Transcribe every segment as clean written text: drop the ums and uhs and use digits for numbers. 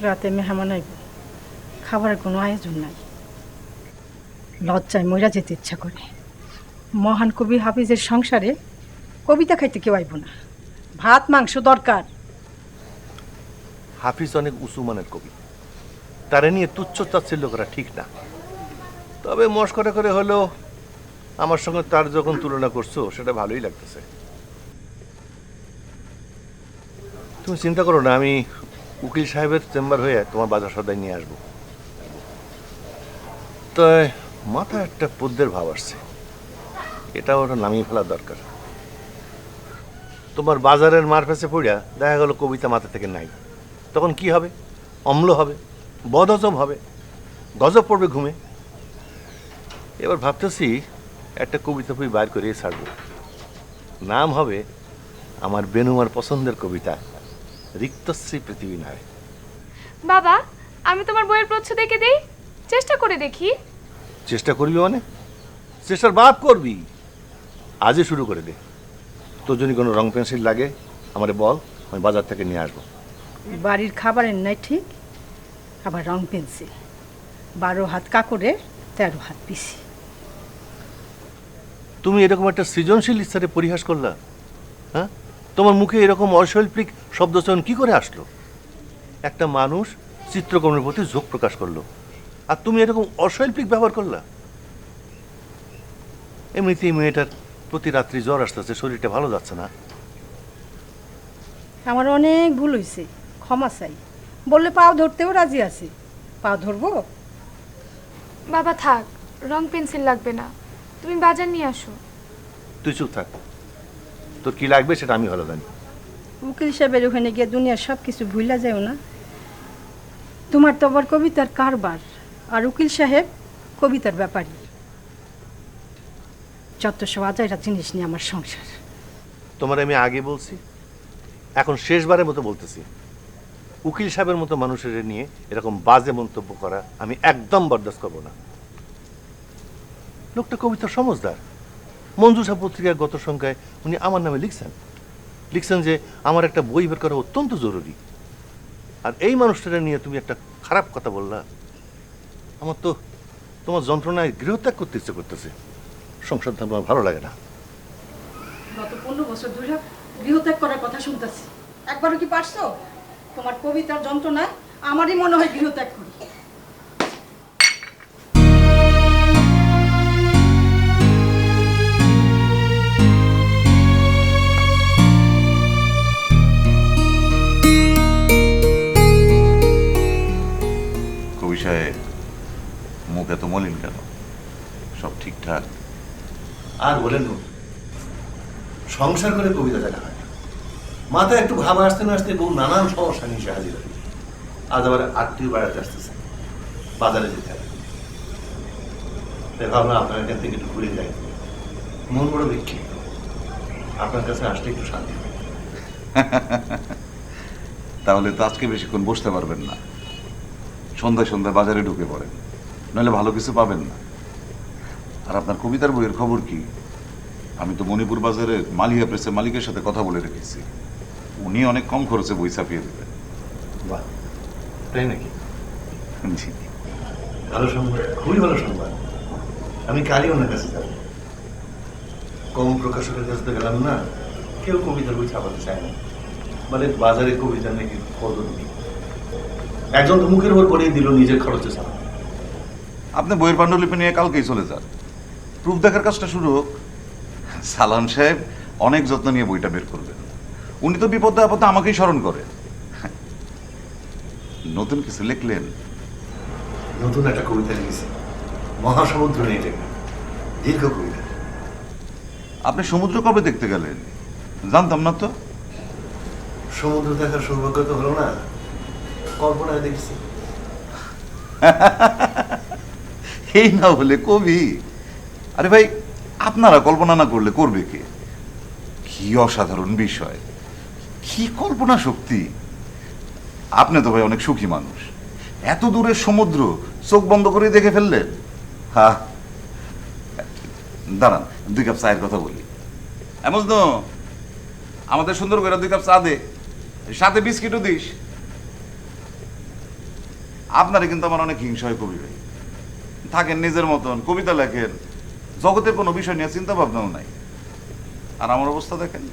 রাতে মেহমান আইব, খাবারের কোনো আয়োজন নাই। লজ্জায় মইরা যেতে ইচ্ছা করে। মহান কবি হাফিজের সংসারে কবিতা খাইতে কেউ আইব না, ভাত মাংস দরকার। হাফিজ অনেক উঁচু মানের কবি, তারে নিয়ে তুচ্ছ তাচ্ছিল্য করা ঠিক না। তবে মস্করা করে হলেও আমার সঙ্গে তার যখন তুলনা করছো সেটা ভালোই লাগতেছে। তুমি চিন্তা করো না, আমি উকিল সাহেবের চেম্বার হয়ে তোমার বাজার সদাই নিয়ে আসবো। তো মাথায় একটা পদ্যের ভাব আসছে, এটা ওটা নামিয়ে ফেলা দরকার। তোমার বাজারের মার ফেসে পড়িয়া দেখা গেল কবিতা মাথা থেকে নাই, তখন কি হবে? অম্ল হবে, বদহজম হবে, গজব পড়বে ঘুমে। এবার ভাবতেছি একটা কবিতা বই বাইর করে ছাড়ব, নাম হবে আমার বেনুমার পছন্দের কবিতা, রিক্তশ্রী পৃথিবী নয়। বাবা, আমি তোমার বইয়ের প্রচ্ছদ দেখে দেই, চেষ্টা করে দেখি। চেষ্টা করবি মানে? চেষ্টার বাপ করবি, আজই শুরু করে দে। তোর যদি কোনো রং পেন্সিল লাগে আমারে বল, আমি বাজার থেকে নিয়ে আসবো। বাড়ির খাবারের নাই ঠিক, আবার রং পেন্সিল, 12 হাত কাকড়ের 13 হাত পিসি। তুমি এরকম একটা সৃজনশীল ইচ্ছারে পরিহাস করলা? হ্যাঁ, তোমার মুখে এরকম অশৈল্পিক শব্দচয়ন কি করে আসলো? একটা মানুষ চিত্রকর্মের প্রতি ঝোঁক প্রকাশ করলো, আর তুমি এরকম অশৈল্পিক ব্যবহার করলা। এমনিতেই মেয়েটার প্রতি রাত্রি জ্বর আসতেছে, শরীরটা ভালো যাচ্ছে না। আমার অনেক ভুল হয়েছে, ক্ষমা চাই। বললে পাও ধরতেও রাজি আছি। পাও ধরবো? বাবা থাক, রং পেন্সিল লাগবে না, তুমি বাজার নিয়ে আসো। তুই চুপ থাক, তোর কি লাগবে সেটা আমি ভালো জানি। উকিল সাহেবের ওখানে গিয়ে দুনিয়ার সব কিছু ভুলা যাও না। তোমার তো আবার কবিতার কারবার, আর উকিল সাহেব কবিতার ব্যাপারী। যত সব আজাইরা জিনিস নিয়ে আমার সংসার। তোমার আমি আগে বলছি, এখন শেষবারের মতো বলতেছি, উকিল সাহেবের মতো মানুষের নিয়ে এরকম বাজে মন্তব্য করা আমি একদম বরদাস্ত করবো না। লোকটা কবিতার সমজদার। মঞ্জুষা পত্রিকার গত সংখ্যায় উনি আমার নামে লিখছেন যে আমার একটা বই বের করা অত্যন্ত জরুরি। আর এই মানুষটা নিয়ে তুমি একটা খারাপ কথা বললা। আমার তো তোমার যন্ত্রণায় গৃহত্যাগ করতে ইচ্ছে করতেছে। সংসার আমার ভালো লাগে না। গত 15 বছর ধরে গৃহত্যাগ করার কথা শুনতেছি, একবারও কি পারছো? তোমার কবিতার যন্ত্রণায় আমারই মনে হয় গৃহত্যাগ করি। কবি সাহেব, মুখ এত মলিন কেন? সব ঠিকঠাক? আর বলেন সংসার করে কবিতা লেখা হয় না। মাথায় একটু ভাব আসতে না আসতে বহু নানান সমস্যা নিয়ে এসে হাজির হয়। আজ আবার আত্মীয় বাড়াতে আসতেছে, বাজারে যেতে হবে। তাই ভাবলাম আপনার এখান থেকে একটু ঘুরে যাই। মন বড় বিক্ষিপ্ত, আপনার কাছে আসলে একটু শান্তি হবে। তাহলে তো আজকে বেশিক্ষণ বসতে পারবেন না। সন্ধ্যায় সন্ধ্যায় বাজারে ঢুকে পড়েন, নইলে ভালো কিছু পাবেন না। আর আপনার কবিতার বইয়ের খবর কি? আমি তো মণিপুর বাজারের মালিয়া প্রেসের মালিকের সাথে কথা বলে রেখেছি, উনি অনেক কম খরচে বই ছাপিয়ে দেবেন। বাহ, তাই নাকি? জি, ভালো সংবাদ, খুবই ভালো সংবাদ। আমি কালই ওনার কাছে যাব। কম প্রকাশকের কাছে তো গেলাম না, কেউ কবিতার বই ছাপাতে চায় না, মানে বাজারে কবিতা নাকি কদর নেই। একজন তো মুখের উপর পড়িয়ে দিল নিজের খরচে ছাপা। আপনি বইয়ের পাণ্ডুলিপি নিয়ে কালকেই চলে যান, প্রুফ দেখার কাজটা শুরু হোক। সালাম সাহেব অনেক যত্ন নিয়ে বইটা বের করবেন। উনি তো বিপদে আপদে আমাকেই স্মরণ করেন। নতুন কিছু লিখলেন? নতুন একটা কবিতা লিখেছি, মহাসমুদ্র নিয়ে লেখা, দীর্ঘ কবিতা। আপনি সমুদ্র কবে দেখতে গেলেন? জানতাম না তো। সমুদ্র দেখার সৌভাগ্য তো হলো না, কল্পনায় দেখছি। এই না হলে কবি? আরে ভাই, আপনারা কল্পনা না করলে করবে কে? কি অসাধারণ বিষয়, কি কল্পনা শক্তি! আপনি তো ভাই অনেক সুখী মানুষ, এত দূরের সমুদ্র চোখ বন্ধ করে দেখে ফেললেন। হ্যাঁ, দাঁড়ান 2 কাপ চায়ের কথা বলি। এমন আমাদের সুন্দর করে 2 কাপ চা দে, সাথে বিস্কিটও দিস। আপনারে কিন্তু আমার অনেক হিংসা হয় কবি ভাই। থাকেন নিজের মতন, কবিতা লেখেন, জগতের কোনো বিষয় নিয়ে চিন্তা ভাবনাও নাই। আর আমার অবস্থা দেখেন,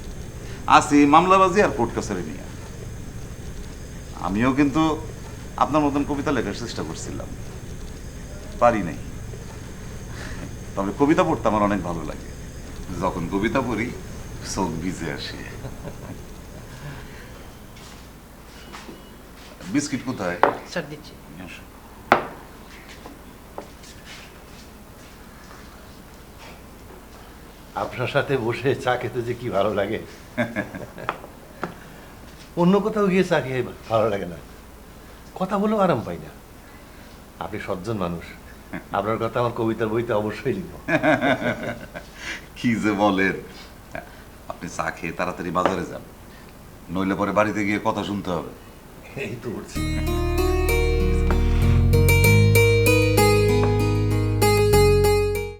আছি মামলাবাজি আর কোর্ট কাছারি নিয়ে। আমিও কিন্তু আপনার মতন কবিতা লেখার চেষ্টা করছিলাম, পারি নাই। তবে কবিতা পড়তে আমার অনেক ভালো লাগে। যখন কবিতা পড়ি চোখ ভিজে আসে। বিস্কিট কোথায়? স্যার দিচ্ছি। নিয়ে আসো। আপনার সাথে বসে চা খেতে যে কি ভালো লাগে। অন্য কোথাও গিয়ে চা খেয়ে ভালো লাগে না, কথা বলেও আরাম পাই না। আপনি সজ্জন মানুষ, আপনার কথা আমার কবিতার বইতে অবশ্যই লিখব। কি যে বলেন, আপনি চা খেয়ে তাড়াতাড়ি বাজারে যান, নইলে পরে বাড়িতে গিয়ে কথা শুনতে হবে। এই তো করছি।